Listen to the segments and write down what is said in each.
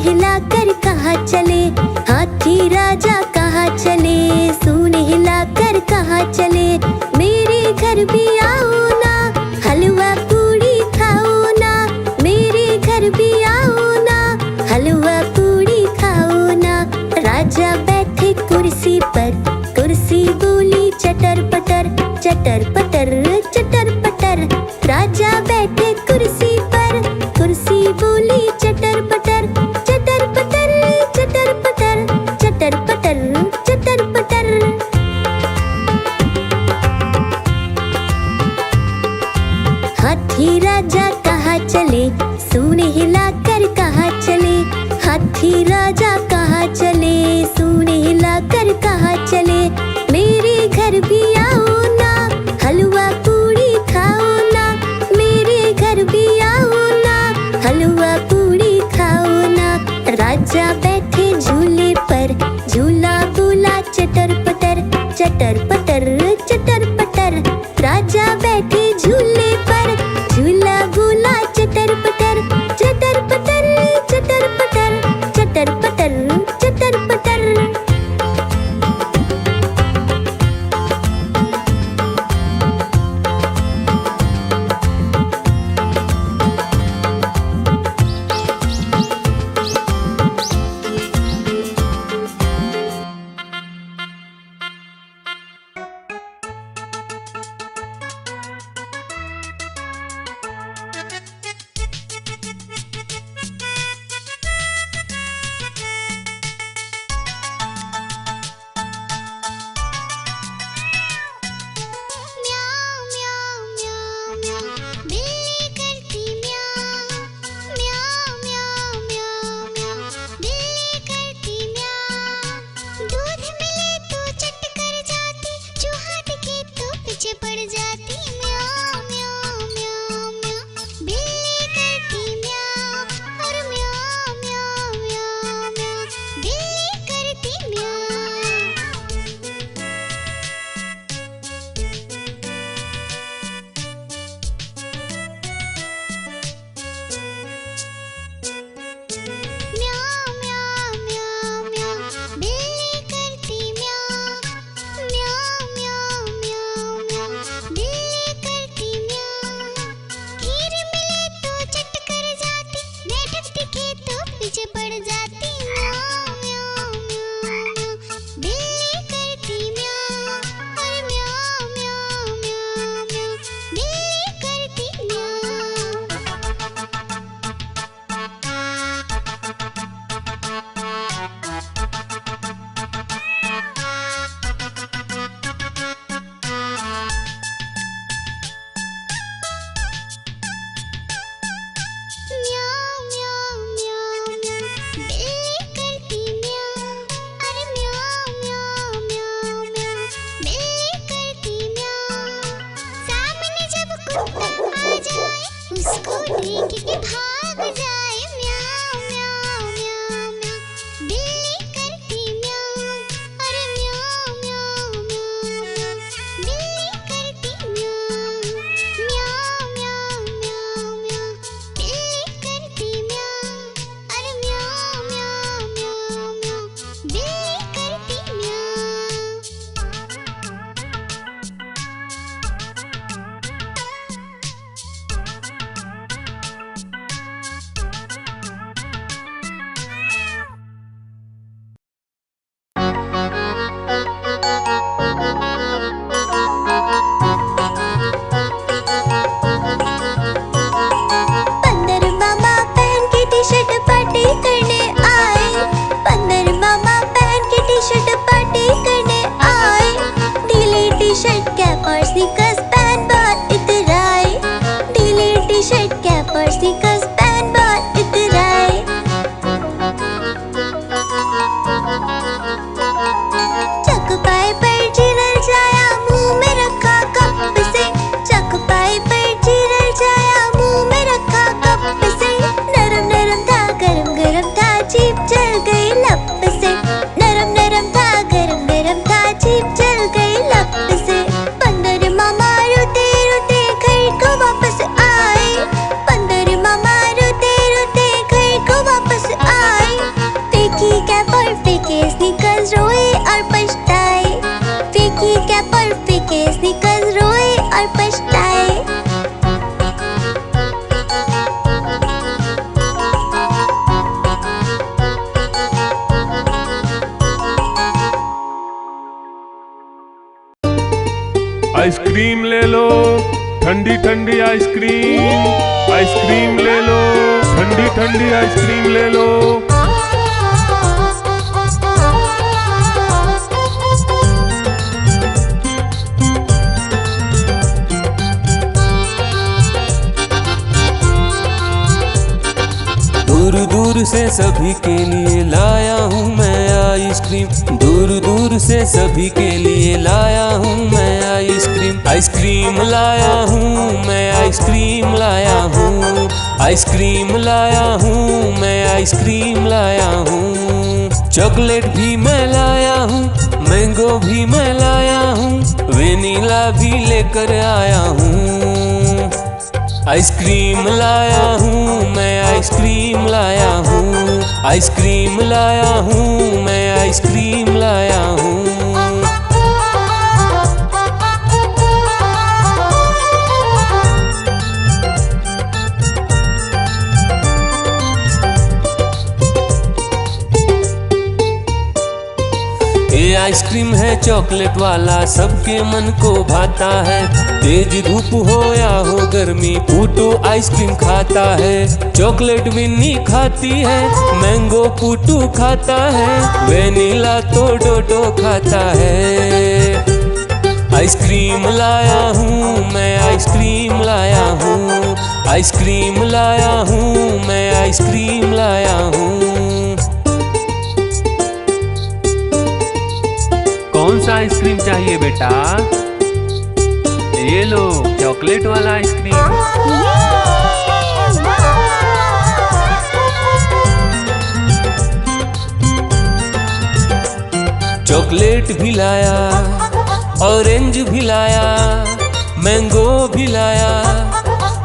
हिलाकर कहाँ चले, हाथी राजा कहाँ चले, सूंड हिलाकर कहाँ चले। मेरे घर भी आओ ना, हलवा पूड़ी खाओ ना, मेरे घर भी आओ ना, हलवा पूड़ी खाओ ना। राजा बैठे कुर्सी पर, कुर्सी बोली चटर पटर, चटर पटर चटर पटर। राजा बैठे कुर्सी पर, कुर्सी बोली चटर पटर, चटर पटर चटर पटर, चटर पटर चटर पटर। हाथी राजा कहाँ चले, सूंड हिलाकर कहाँ चले, हाथी राजा कहाँ चले, सूंड हिलाकर कहाँ चले। मेरे घर भी आओ ना, हलवा पूड़ी खाओ ना, मेरे घर भी आओ ना, हलवा पूड़ी खाओ ना। राजा बैठे झूले पर, झूला बोला चटर पटर, चटर पटर चटर पटर। राजा बैठे झूले पर, झूला बोला चटर पटर, चटर पटर चटर पटर, चटर पटर चटर पटर। आइसक्रीम ले लो, ठंडी ठंडी आइसक्रीम। आइसक्रीम ले लो, ठंडी ठंडी आइसक्रीम ले लो। दूर दूर से सभी के लिए लाया हूँ मैं आइसक्रीम। दूर दूर से सभी के लिए लाया हूँ मैं आइसक्रीम। आइसक्रीम लाया हूँ मैं, आइसक्रीम लाया हूँ। आइसक्रीम लाया हूँ मैं, आइसक्रीम लाया हूँ। चॉकलेट भी मैं लाया हूँ, मैंगो भी मैं लाया हूँ, वेनिला भी लेकर आया हूँ। आइसक्रीम लाया हूँ मैं, आइसक्रीम लाया हूँ। आइसक्रीम लाया हूँ मैं, आइसक्रीम लाया हूँ। ये आइसक्रीम है चॉकलेट वाला, सबके मन को भाता है। तेज धूप हो या हो गर्मी, पूटू आइसक्रीम खाता है। चॉकलेट विन्नी खाती है, मैंगो पूटू खाता है, वेनिला तो डोडो खाता है। आइसक्रीम लाया हूँ मैं, आइसक्रीम लाया हूँ। आइसक्रीम लाया हूँ मैं, आइसक्रीम लाया हूँ। कौन सा आइसक्रीम चाहिए बेटा? ये लो चॉकलेट वाला आइसक्रीम। चॉकलेट भी लाया, ऑरेंज भी लाया, मैंगो भी लाया,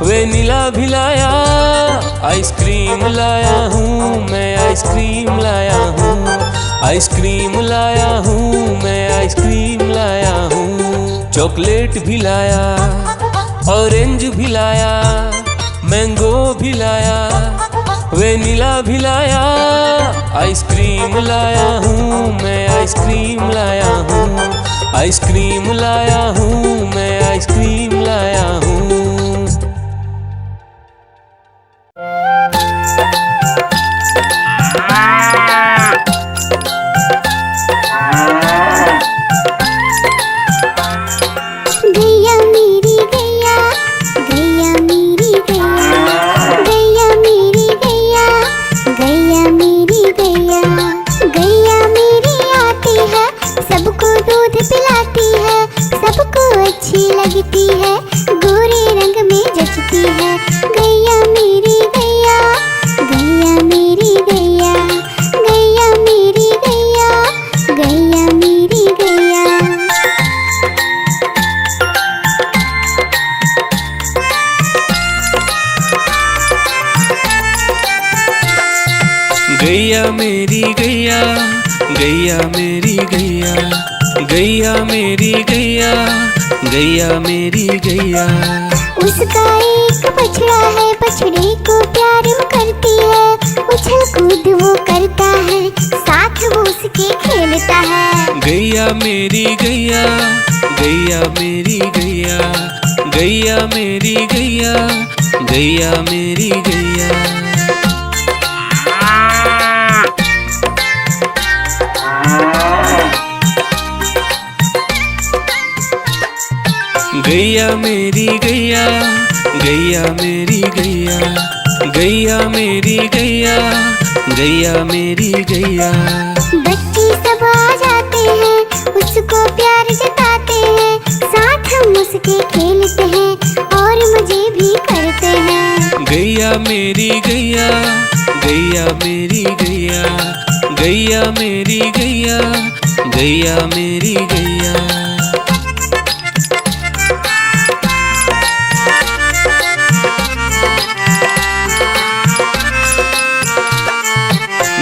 वेनिला भी लाया। आइसक्रीम लाया हूँ मैं, आइसक्रीम लाया हूँ। आइसक्रीम लाया हूँ मैं, आइसक्रीम लाया हूँ। चॉकलेट भी लाया, ऑरेंज भी लाया, मैंगो भी लाया, वेनिला भी लाया। आइसक्रीम लाया हूँ मैं, आइसक्रीम लाया हूँ। आइसक्रीम लाया हूँ मैं, आइसक्रीम लाया हूँ। गैया मेरी गैया, गैया मेरी गैया, गैया मेरी गैया, गैया मेरी गैया। उसका एक बछड़ा है, बछड़े को प्यार वो करती है। उछल कूद वो करता है, साथ वो उसके खेलता है। गैया मेरी गैया, गैया मेरी गैया, गैया मेरी गैया, गैया मेरी गैया। गैया मेरी गैया, गैया मेरी गैया, गैया मेरी गैया, गैया मेरी गैया। बच्चे सब आ जाते हैं, उसको प्यार जताते हैं, साथ हम उसके खेलते हैं और मजे भी करते हैं। गैया मेरी गैया, गैया मेरी गैया, गैया मेरी गैया, गैया मेरी गैया।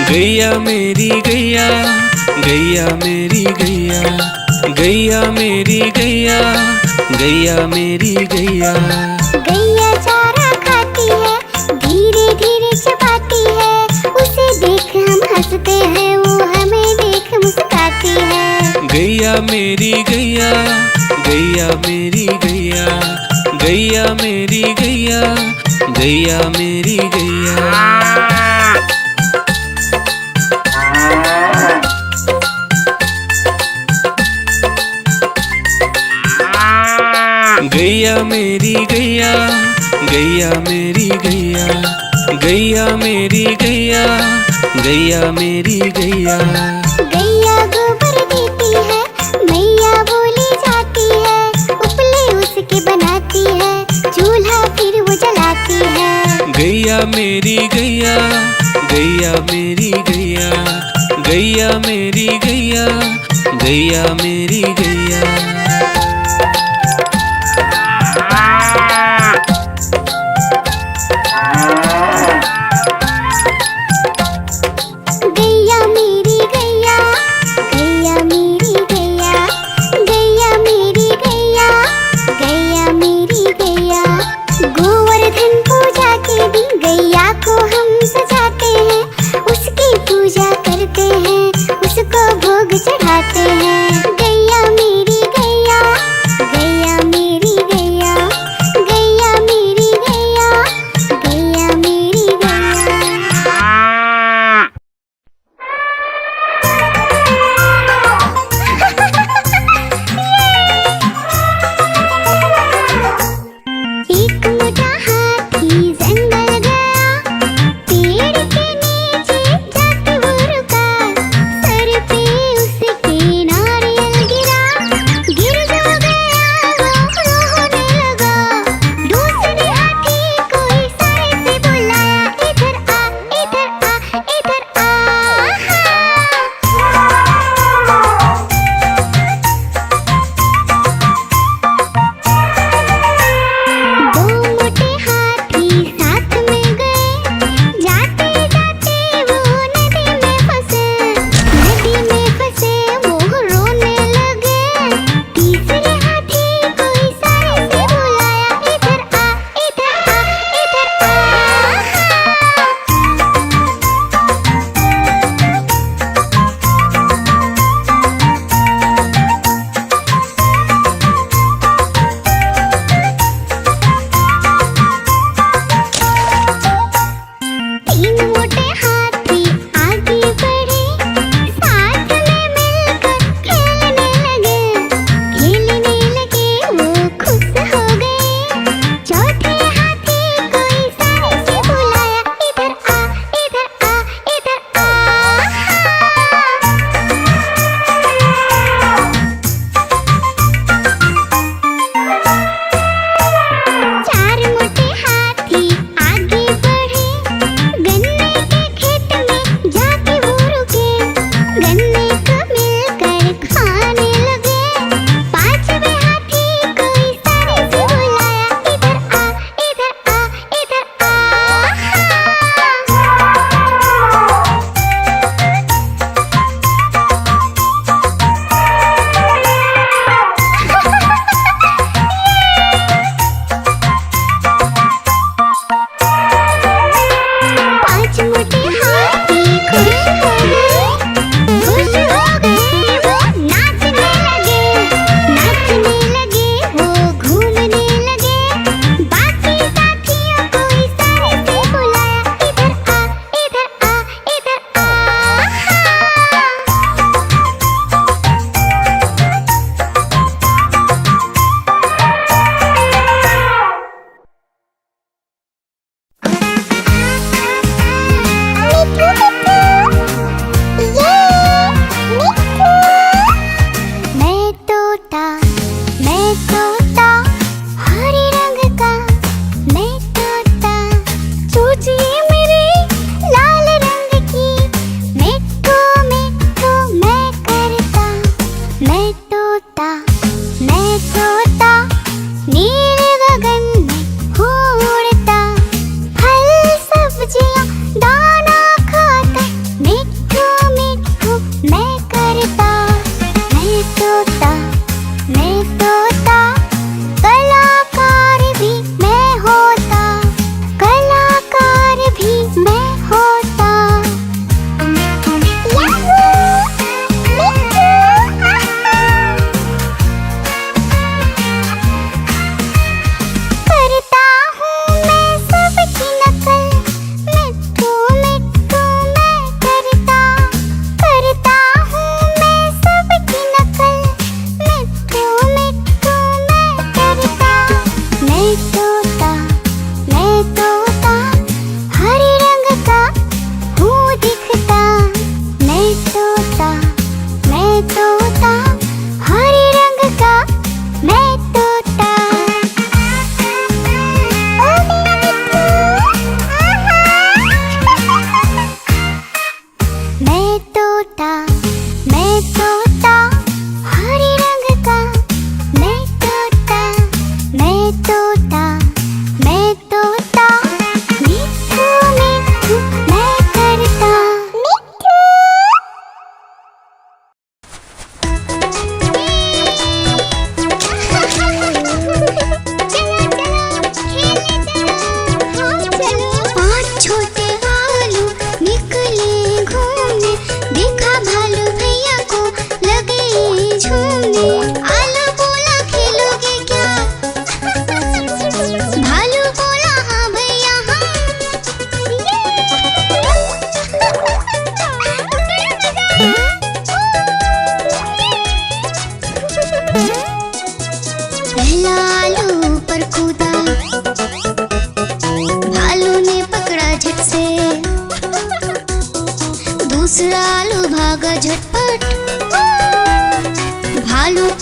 गैया मेरी गैया, गैया मेरी गैया, गैया मेरी गैया, गैया मेरी गैया। गैया चारा खाती है, धीरे धीरे चबाती है, उसे देख हम हंसते हैं, वो हमें देख मुस्कुराती है। गैया मेरी गैया, गैया मेरी गैया, गैया मेरी गैया, गैया मेरी गैया। गैया मेरी गैया, गैया मेरी गैया, गैया मेरी गैया, गैया मेरी गैया। गैया गोबर देती है, मैया बोली जाती है, उपले उसके बनाती है, चूल्हा फिर वो जलाती है। गैया मेरी गैया, गैया मेरी गैया, गैया मेरी गैया, गैया मेरी गैया। गैया मेरी गैया, गैया मेरी गैया, गैया मेरी गैया, गैया मेरी गैया। गोवर्धन पूजा के दिन गैया को हम सजाते हैं, उसकी पूजा करते हैं, उसको भोग चढ़ाते हैं। गैया मेरी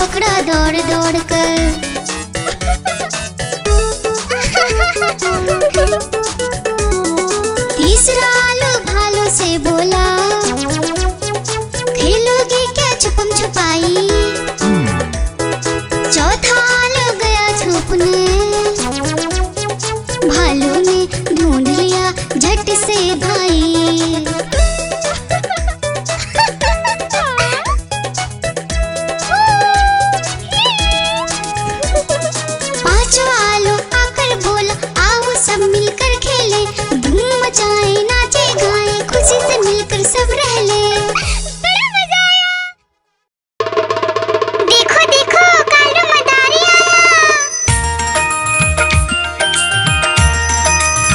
पकड़ा दौड़ दौड़ कर। तीसरा आलू भालू से बोला, खेलोगे क्या छुपम छुपाई। चौथा आलू गया छुपने, भालू ने ढूंढ लिया झट से भाई। पांचवा आलू आकर बोला, आओ सब मिलकर खेले, धूम मचाए नाचे गाए, खुशी से मिलकर सब रह ले। बड़ा मजा आया। देखो देखो कालू मदारी आया।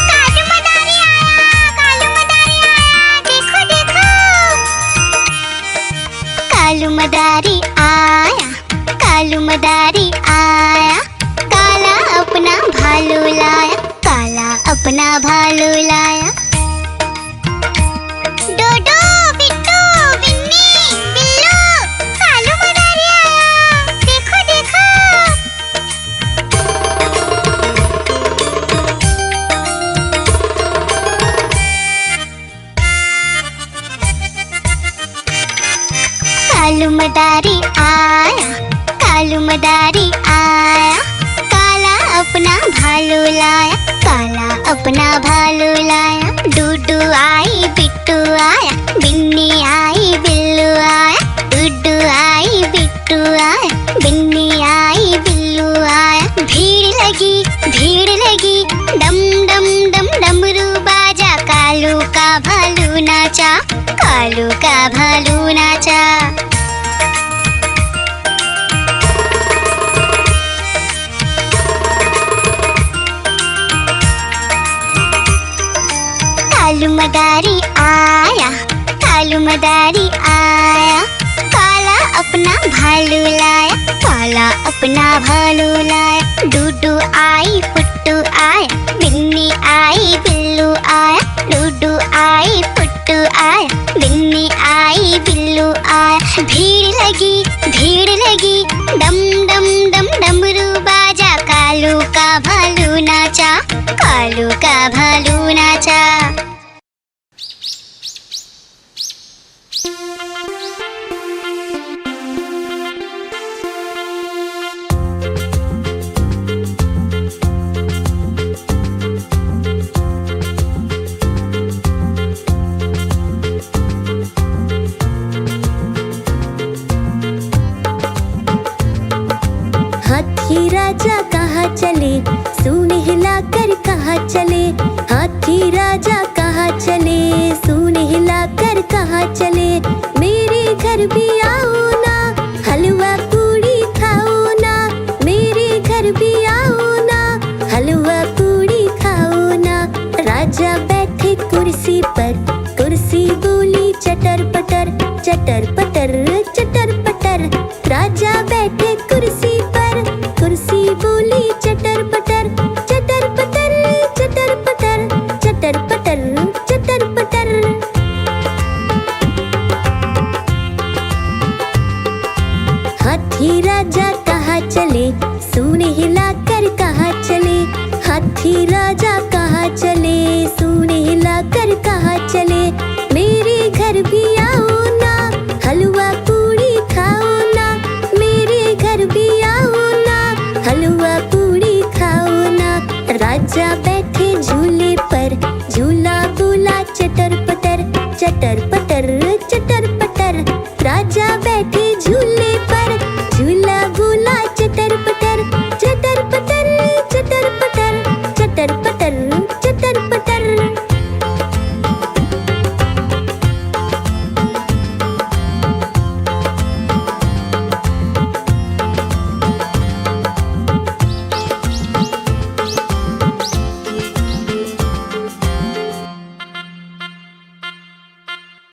कालू मदारी आया, कालू मदारी आया, देखो देखो। कालू मदारी आया, कालू मदारी आया, काला अपना भालू लाया, काला अपना भालू लाया। डोडो बिट्टू बिन्नी बिल्लू, कालू मदारी आया, देखो देखो। कालू मदारी आया, कालू मदारी आया, काला अपना भालू लाया, काला अपना भालू लाया। डूडू आई बिट्टू आया, बिन्नी आई बिल्लू आया, डूडू आई बिट्टू आया, बिन्नी आई बिल्लू आया। भीड़ लगी डम डम डम डमरू बाजा, कालू का भालू नाचा, कालू का भालू नाचा। कालू मदारी आया, कालू मदारी आया, काला अपना भालू लाया, काला अपना भालू लाया। डूडू आई पुट्टू आया, बिन्नी आई बिल्लू आया, डूडू आई पुट्टू आया, बिन्नी आई बिल्लू आया। भीड़ लगी डम डम डम डमरू बाजा, कालू का भालू नाचा, कालू का भालू नाचा। हाथी राजा कहाँ चले, सूंड हिलाकर कहाँ चले। हाथी राजा कहाँ चले, सूंड हिलाकर कहाँ चले। मेरे घर भी आओ ना, हलवा पूड़ी खाओ ना। मेरे घर भी आओ ना, हलवा पूड़ी खाओ ना। राजा बैठे कुर्सी पर, कुर्सी बोली चटर पटर, चटर पटर चटर पटर। राजा बैठे कुर्सी पर, कुर्सी बोली चटर पटर, चटर पटर चटर पटर, चटर पटर चटर पटर। हाथी राजा कहाँ चले, सूंड हिलाकर कहाँ चले। हाथी राजा कहाँ चले, सूंड हिलाकर कहाँ